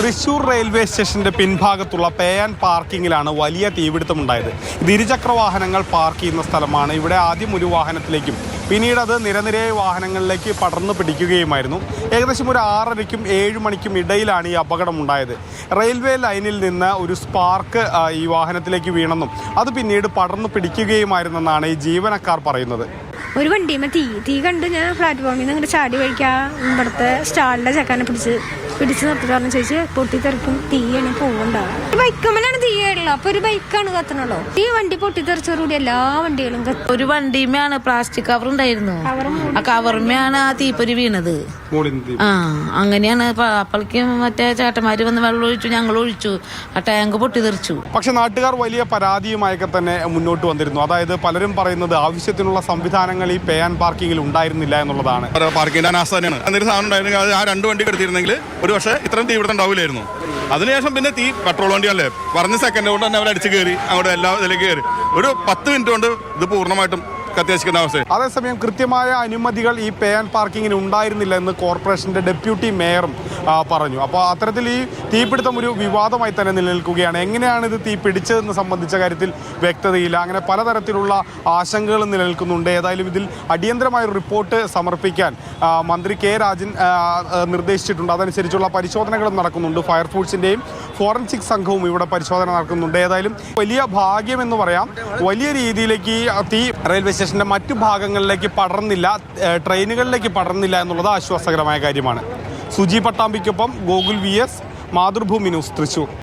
Thrissur railway സ്റ്റേഷന്റെ പിൻഭാഗത്തുള്ള pay and പാർക്കിങ്ങിലാണ് വലിയ തീപിടുത്തമുണ്ടായത്. ഇത് ഇരുചക്ര വാഹനങ്ങൾ പാർക്ക് ചെയ്യുന്ന സ്ഥലമാണ്. ഇവിടെ ആദ്യം ഒരു വാഹനത്തിലേക്കും പിന്നീട് അത് നിരനിരയായ വാഹനങ്ങളിലേക്ക് പടർന്നു പിടിക്കുകയുമായിരുന്നു. ഏകദേശം ഒരു 6:30-ക്കും 7 മണിക്കും ഇടയിലാണ് ഈ അപകടമുണ്ടായത്. റെയിൽവേ ലൈനിൽ നിന്ന് ഒരു സ്പാർക്ക് ഈ വാഹനത്തിലേക്ക് വീണെന്നും അത് പിന്നീട് പടർന്നു പിടിക്കുകയുമായിരുന്നെന്നാണ് ഈ ജീവനക്കാർ പറയുന്നത്. ഒരു വണ്ടിയുമ്പോൾ തീ കണ്ട് ഞാൻ പ്ലാറ്റ്ഫോമിൽ നിന്ന് ഇങ്ങോട്ട് ചാടി വഴിക്കാൻ ഇവിടുത്തെ സ്റ്റാളിലെ ചക്കാനെ പിടിച്ച് നിർത്തി പറഞ്ഞു ചോദിച്ച് പൊട്ടിത്തെറിക്കും തീയാണ് പോവുണ്ടാവും. ബൈക്കുമ്പോഴാണ് തീ കേട്ടില്ല. അപ്പൊ ഒരു ബൈക്കാണ് കത്തണല്ലോ. ഈ വണ്ടി പൊട്ടിത്തെറിച്ചോടുകൂടി എല്ലാ വണ്ടികളും ഒരു വണ്ടിയുമാണ് പ്ലാസ്റ്റിക് കവർ ഉണ്ടായിരുന്നു. ആ കവറുമ്മയാണ് ആ തീപ്പൊരി വീണത്. അങ്ങനെയാണ്. അപ്പോഴേക്കും മറ്റേ ചേട്ടന്മാര് വന്ന് വെള്ളം ഒഴിച്ചു, ഞങ്ങൾ ഒഴിച്ചു, ആ ടാങ്ക് പൊട്ടിത്തെറിച്ചു. പക്ഷെ നാട്ടുകാർ വലിയ പരാതിയുമായൊക്കെ തന്നെ മുന്നോട്ട് വന്നിരുന്നു. അതായത് പലരും പറയുന്നത് ആവശ്യത്തിനുള്ള സംവിധാനങ്ങൾ ഈ പേ ആൻഡ് പാർക്കിങ്ങിൽ ഉണ്ടായിരുന്നില്ല എന്നുള്ളതാണ്. പാർക്കിംഗ് അനാസ്ഥ തന്നെയാണ്. എന്തെങ്കിലും സാധനം ഉണ്ടായിരുന്നെങ്കിൽ അത് ആ 2 വണ്ടി എടുത്തിരുന്നെങ്കിൽ ഒരു പക്ഷേ ഇത്രയും തീപിടുത്തം ഉണ്ടാവില്ലായിരുന്നു. അതിനുശേഷം പിന്നെ പട്രോൾ വണ്ടിയല്ലേ പറഞ്ഞ സെക്കൻഡ് കൊണ്ട് തന്നെ അവരടിച്ച് കയറി അങ്ങോട്ട് എല്ലാ ഇതിലേക്ക് കയറി ഒരു 10 മിനിറ്റ് കൊണ്ട് ഇത് പൂർണ്ണമായിട്ടും കത്തിവെച്ചിരിക്കുന്ന അവസ്ഥ. അതേസമയം കൃത്യമായ അനുമതികൾ ഈ പേ ആൻഡ് പാർക്കിങ്ങിന് ഉണ്ടായിരുന്നില്ല എന്ന് കോർപ്പറേഷന്റെ ഡെപ്യൂട്ടി മേയറും പറഞ്ഞു. അപ്പോൾ അത്തരത്തിൽ ഈ തീപിടുത്തം ഒരു വിവാദമായി തന്നെ നിലനിൽക്കുകയാണ്. എങ്ങനെയാണ് ഇത് തീ പിടിച്ചതെന്ന് സംബന്ധിച്ച കാര്യത്തിൽ വ്യക്തതയില്ല. അങ്ങനെ പലതരത്തിലുള്ള ആശങ്കകളും നിലനിൽക്കുന്നുണ്ട്. ഏതായാലും ഇതിൽ അടിയന്തരമായ ഒരു റിപ്പോർട്ട് സമർപ്പിക്കാൻ മന്ത്രി കെ രാജൻ നിർദ്ദേശിച്ചിട്ടുണ്ട്. അതനുസരിച്ചുള്ള പരിശോധനകളും നടക്കുന്നുണ്ട്. ഫയർഫോഴ്സിന്റെയും ഫോറൻസിക് സംഘവും ഇവിടെ പരിശോധന നടക്കുന്നുണ്ട്. ഏതായാലും വലിയ ഭാഗ്യമെന്ന് പറയാം. വലിയ രീതിയിലേക്ക് ഈ തീ റെയിൽവേ സ്റ്റേഷന്റെ മറ്റു ഭാഗങ്ങളിലേക്ക് പടർന്നില്ല, ട്രെയിനുകളിലേക്ക് പടർന്നില്ല എന്നുള്ളത് ആശ്വാസകരമായ കാര്യമാണ്. സുജി പട്ടാമ്പിക്കൊപ്പം ഗോകുൽ VS, മാതൃഭൂമി ന്യൂസ്, തൃശൂർ.